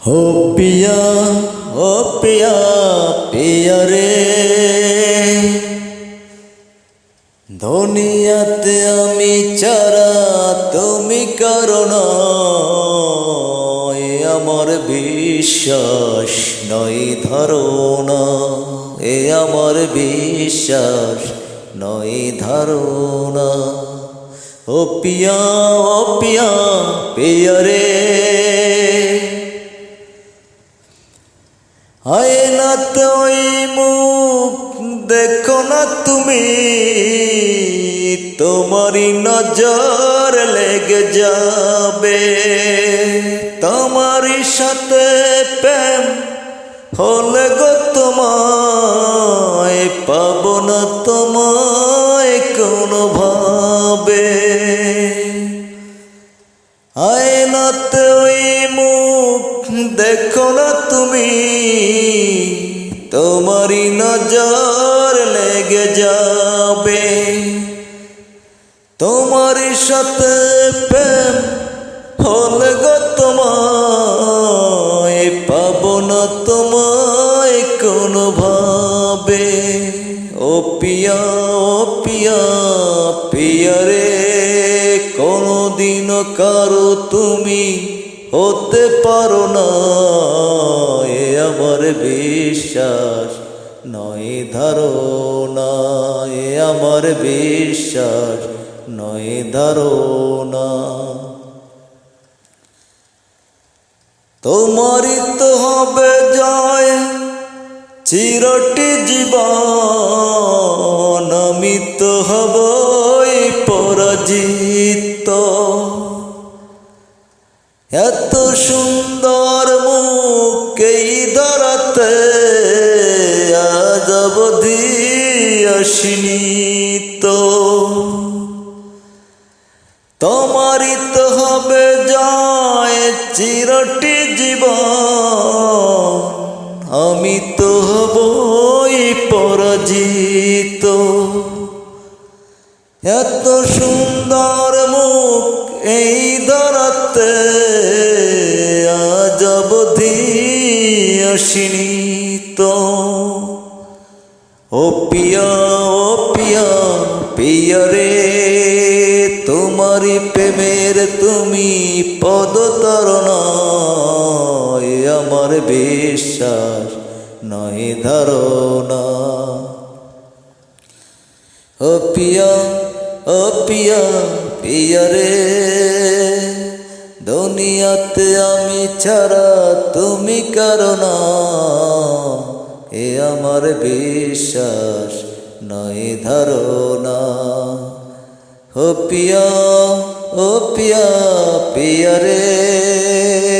हो पिया ओ पिया पिया रे दुनियाते आमी चारा तुमी कारो ए आमार विश्वास नय धारणा ए आमार विश्वास नय धारणा ओ पिया पिया रे आयनाते ओई मुख देखो ना तुमी तुम्हारी नजर लेगे जाबे तुम्हारी साथे प्रेम होले गो तुम्हारे पाबो ना तुम्हारे कोनो भावे आयनाते ओई मुख देखो ना तुमी तुम्हारी नजर लेगे जाबे तुम्हारी साथे प्रेम होले गो तुम्हारे पाबो ना तुम्हारे कोनो भावे ओ पिया पिया रे कोनो दिन कारो तुमी होते पारो ना ए आमार विश्वास नय धारणा ए आमार विश्वास नय धारणा तुम्हारी तो हबे जय चिरटी जीवन आमी तो हबई पराजित এত সুন্দর মুখ এই ধরাতে আজ অবধি আসিনি তো তোমারই তো হবে জয় চিরটি জীবন আমি তো হবই পরাজিত এত সুন্দর মুখ এই ধরাতে আজ অবধি আসিনি তো ও পিয়া পিয়া রে তোমারি প্রেমের তুমি পদতরণা এ আমার বিশ্বাস নয় ধারণা ও পিয়া পিয়া রে দুনিয়াতে আমি ছাড়া তুমি কারো না এ আমার বিশ্বাস নয় ধারণা ও পিয়া পিয়া রে।